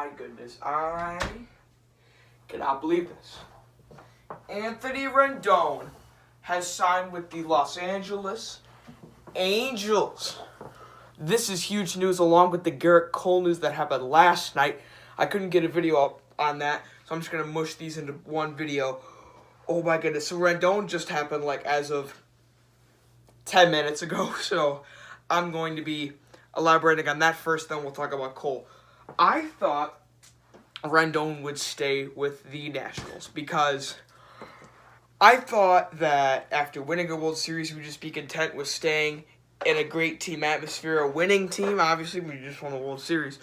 my goodness. I cannot believe this. Anthony Rendón has signed with the Los Angeles Angels. This is huge news along with the Gerrit Cole news that happened last night. I couldn't get a video up on that, so I'm just going to mush these into one video. Oh my goodness. So Rendón just happened like as of 10 minutes ago, so I'm going to be elaborating on that first, then we'll talk about Cole. I thought Rendón would stay with the Nationals because I thought that after winning a World Series, we would just be content with staying in a great team atmosphere, a winning team. Obviously, we just won the World Series.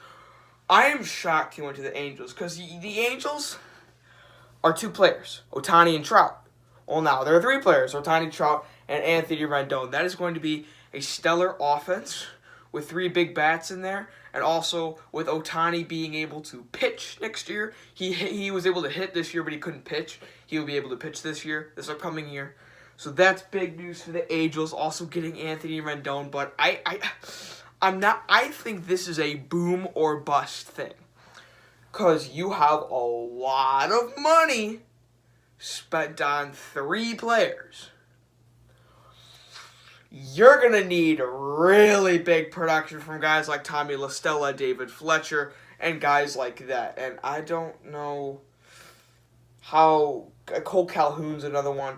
I am shocked he went to the Angels because the Angels are two players, Ohtani and Trout. Well, now there are three players, Ohtani, Trout, and Anthony Rendón. That is going to be a stellar offense with three big bats in there, and also with Ohtani being able to pitch next year. He was able to hit this year, but he couldn't pitch. He will be able to pitch this upcoming year. So that's big news for the Angels, also getting Anthony Rendón. But I think this is a boom or bust thing, because you have a lot of money spent on three players. You're going to need really big production from guys like Tommy La Stella, David Fletcher, and guys like that. And I don't know how Cole Calhoun's another one.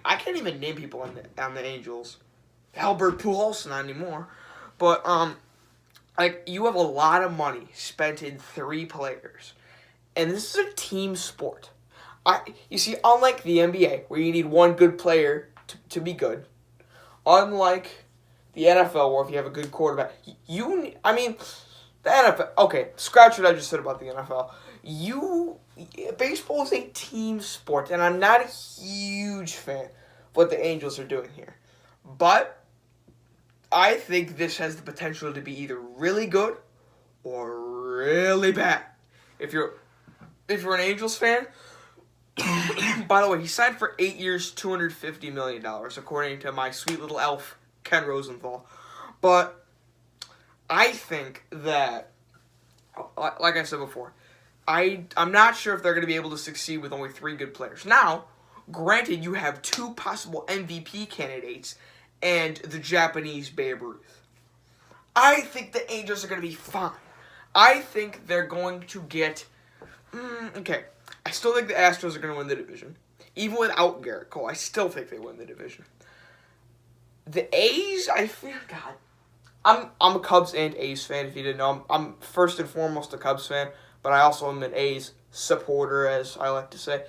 I can't even name people on the Angels. Albert Pujols, not anymore. But you have a lot of money spent in three players. And this is a team sport. You see, unlike the NBA, where you need one good player to be good, unlike the NFL, where if you have a good quarterback, the NFL, okay, scratch what I just said about the NFL. Baseball is a team sport, and I'm not a huge fan of what the Angels are doing here. But I think this has the potential to be either really good or really bad. If you're an Angels fan, by the way, he signed for 8 years, $250 million, according to my sweet little elf, Ken Rosenthal. But I think that, like I said before, I'm not sure if they're going to be able to succeed with only three good players. Now, granted, you have two possible MVP candidates and the Japanese Babe Ruth. I think the Angels are going to be fine. I think they're going to get... okay. I still think the Astros are going to win the division. Even without Gerrit Cole, I still think they win the division. The A's, I feel... God. I'm a Cubs and A's fan, if you didn't know. I'm first and foremost a Cubs fan, but I also am an A's supporter, as I like to say.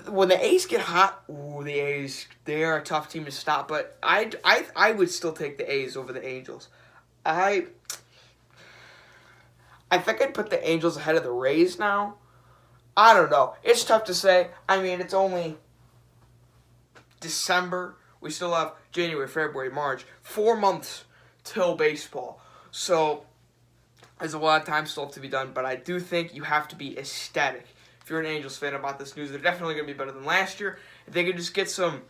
When the A's get hot, the A's, they are a tough team to stop, but I would still take the A's over the Angels. I think I'd put the Angels ahead of the Rays now. I don't know. It's tough to say. I mean, it's only December. We still have January, February, March. 4 months till baseball. So there's a lot of time still to be done, but I do think you have to be ecstatic if you're an Angels fan about this news. They're definitely going to be better than last year. If they could just get some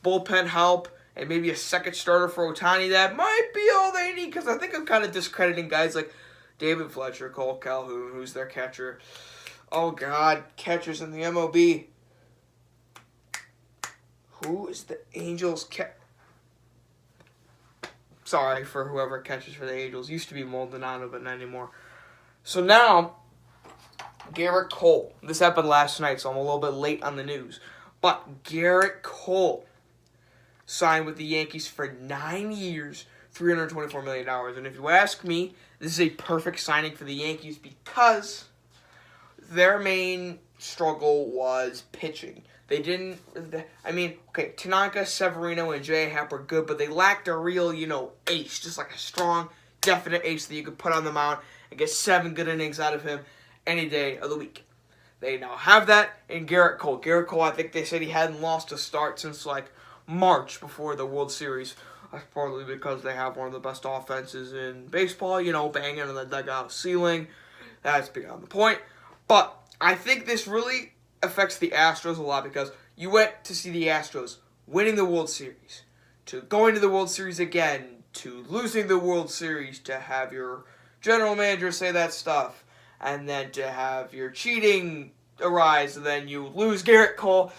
bullpen help and maybe a second starter for Ohtani, that might be all they need, because I think I'm kind of discrediting guys like David Fletcher, Cole Calhoun, who's their catcher. Oh, God, catchers in the MLB. Who is the Angels Sorry for whoever catches for the Angels. Used to be Maldonado, but not anymore. So now, Gerrit Cole. This happened last night, so I'm a little bit late on the news. But Gerrit Cole signed with the Yankees for 9 years, $324 million. And if you ask me, this is a perfect signing for the Yankees because their main struggle was pitching. They didn't, okay, Tanaka, Severino, and J. Happ were good, but they lacked a real, ace, just like a strong, definite ace that you could put on the mound and get 7 good innings out of him any day of the week. They now have that in Gerrit Cole. Gerrit Cole, I think they said he hadn't lost a start since, March before the World Series. That's partly because they have one of the best offenses in baseball, banging on the dugout ceiling. That's beyond the point. But I think this really affects the Astros a lot, because you went to see the Astros winning the World Series, to going to the World Series again, to losing the World Series, to have your general managers say that stuff, and then to have your cheating arise, and then you lose Gerrit Cole,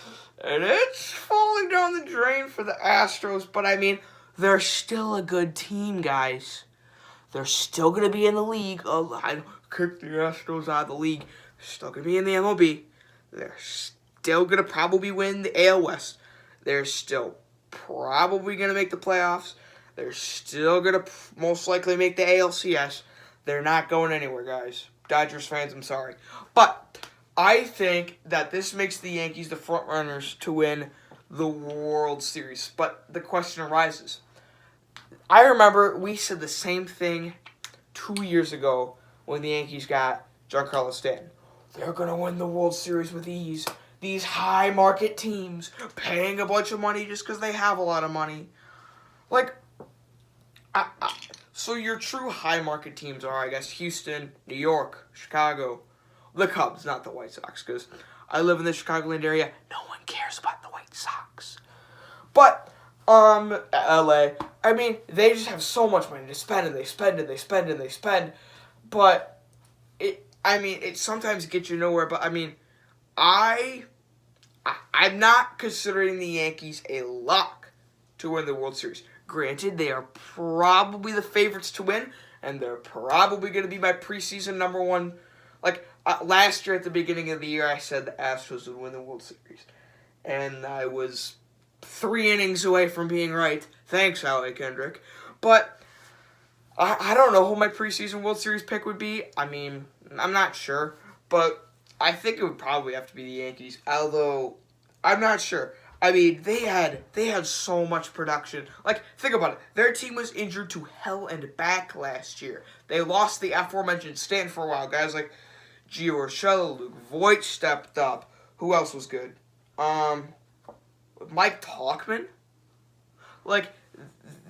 and it's falling down the drain for the Astros. But I mean, they're still a good team, guys. They're still going to be in the league. Oh, I kick the Astros out of the league. They're still going to be in the MLB. They're still going to probably win the AL West. They're still probably going to make the playoffs. They're still going to most likely make the ALCS. They're not going anywhere, guys. Dodgers fans, I'm sorry. But I think that this makes the Yankees the front runners to win the World Series. But the question arises. I remember we said the same thing 2 years ago when the Yankees got Giancarlo Stanton. They're going to win the World Series with ease. These high market teams paying a bunch of money just because they have a lot of money. Like, so your true high market teams are, I guess, Houston, New York, Chicago, the Cubs, not the White Sox, because I live in the Chicagoland area. No one cares about the White Sox. But LA, I mean, they just have so much money to spend, and they spend, and they spend, and they spend. But it sometimes gets you nowhere. But I mean, I'm not considering the Yankees a lock to win the World Series. Granted, they are probably the favorites to win, and they're probably going to be my preseason number one. Like, last year at the beginning of the year, I said the Astros would win the World Series. And I was 3 innings away from being right. Thanks, Alec Kendrick. But I don't know who my preseason World Series pick would be. I mean, I'm not sure. But I think it would probably have to be the Yankees. Although, I'm not sure. I mean, they had so much production. Like, think about it. Their team was injured to hell and back last year. They lost the aforementioned Stanton for a while. Guys like Gio Urshela, Luke Voigt stepped up. Who else was good? Mike Tauchman. Like,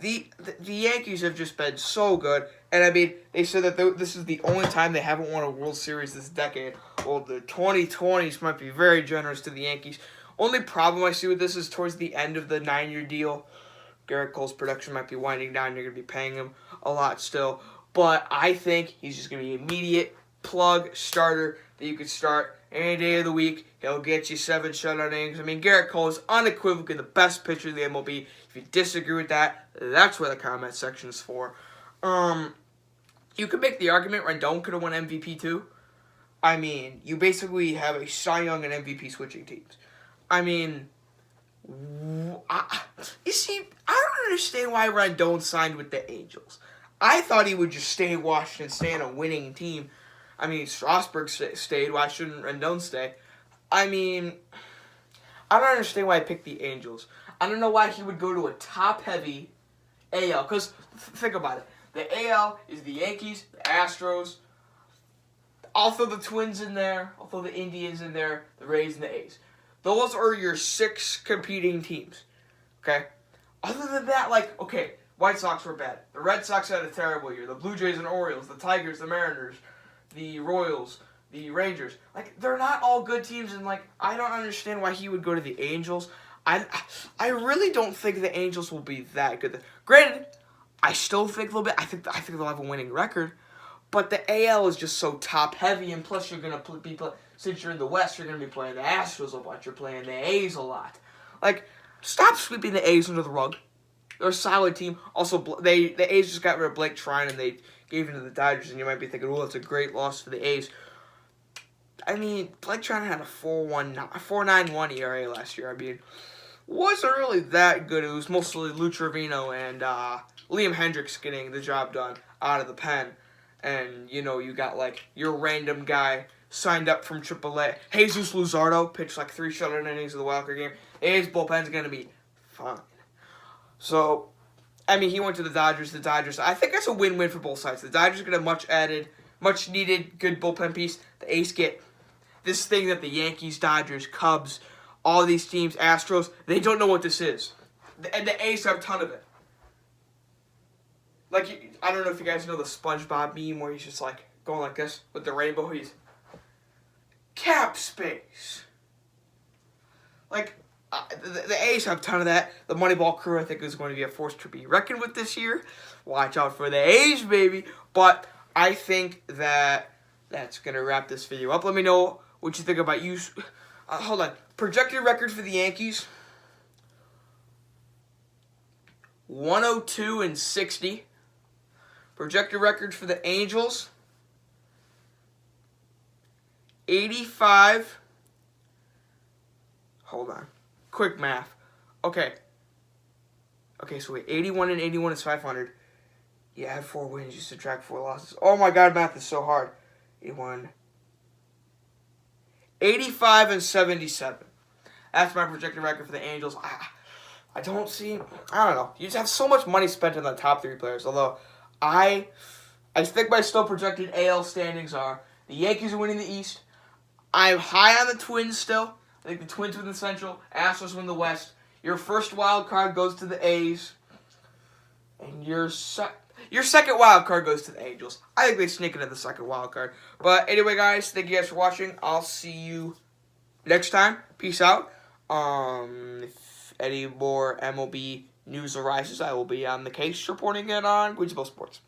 the Yankees have just been so good. And, I mean, they said that this is the only time they haven't won a World Series this decade. Well, the 2020s might be very generous to the Yankees. Only problem I see with this is towards the end of the 9-year deal, Gerrit Cole's production might be winding down. You're going to be paying him a lot still. But I think he's just going to be an immediate plug starter that you could start any day of the week. He'll get you 7 shutout innings. I mean, Gerrit Cole is unequivocally the best pitcher in the MLB. If you disagree with that, that's what the comment section is for. You could make the argument Rendón could have won MVP too. I mean, you basically have a Cy Young and MVP switching teams. I mean, you see, I don't understand why Rendón signed with the Angels. I thought he would just stay in Washington, stay on a winning team. I mean, Strasburg stayed. Why shouldn't Rendón stay? I mean, I don't understand why I picked the Angels. I don't know why he would go to a top-heavy AL. Because, think about it. The AL is the Yankees, the Astros. I'll throw the Twins in there. I'll throw the Indians in there, the Rays, and the A's. Those are your 6 competing teams, okay? Other than that, like, okay, White Sox were bad. The Red Sox had a terrible year. The Blue Jays and Orioles, the Tigers, the Mariners, the Royals, the Rangers. Like, they're not all good teams, and, like, I don't understand why he would go to the Angels. I really don't think the Angels will be that good. Granted, I still think they'll be. I think they'll have a winning record, but the AL is just so top-heavy, and plus you're going to be since you're in the West, you're going to be playing the Astros a lot. You're playing the A's a lot. Like, stop sweeping the A's under the rug. They're a solid team. Also, the A's just got rid of Blake Trine, and they gave it to the Dodgers, and you might be thinking, oh, that's a great loss for the A's. I mean, Blake Trine had a 4.91 ERA last year. I mean, wasn't really that good. It was mostly Lou Trevino and Liam Hendricks getting the job done out of the pen. And, you know, you got, like, your random guy signed up from AAA. Jesus Luzardo pitched, like, 3 shutout innings of the wild card game. The A's bullpen's going to be fine. So, I mean, he went to the Dodgers. I think that's a win-win for both sides. The Dodgers get a much-needed, good bullpen piece. The A's get this thing that the Yankees, Dodgers, Cubs, all these teams, Astros, they don't know what this is. And the A's have a ton of it. Like, I don't know if you guys know the SpongeBob meme where he's just, like, going like this with the rainbow. He's cap space. Like, the A's have a ton of that. The Moneyball crew, I think, is going to be a force to be reckoned with this year. Watch out for the A's, baby. But I think that's going to wrap this video up. Let me know what you think about you. Hold on. Projected record for the Yankees, 102-60. Projected record for the Angels, 85. Hold on. Quick math. Okay, so wait. 81 is 500. You add 4 wins, you subtract 4 losses. Oh my god, math is so hard. 85-77. That's my projected record for the Angels. I don't know. You just have so much money spent on the top 3 players. Although, I think my still projected AL standings are the Yankees are winning the East. I'm high on the Twins still. I think the Twins win the Central. Astros win the West. Your first wild card goes to the A's. And your second wild card goes to the Angels. I think they sneak into the second wild card. But anyway, guys, thank you guys for watching. I'll see you next time. Peace out. If any more MLB news arises, I will be on the case reporting it on Queensville Sports.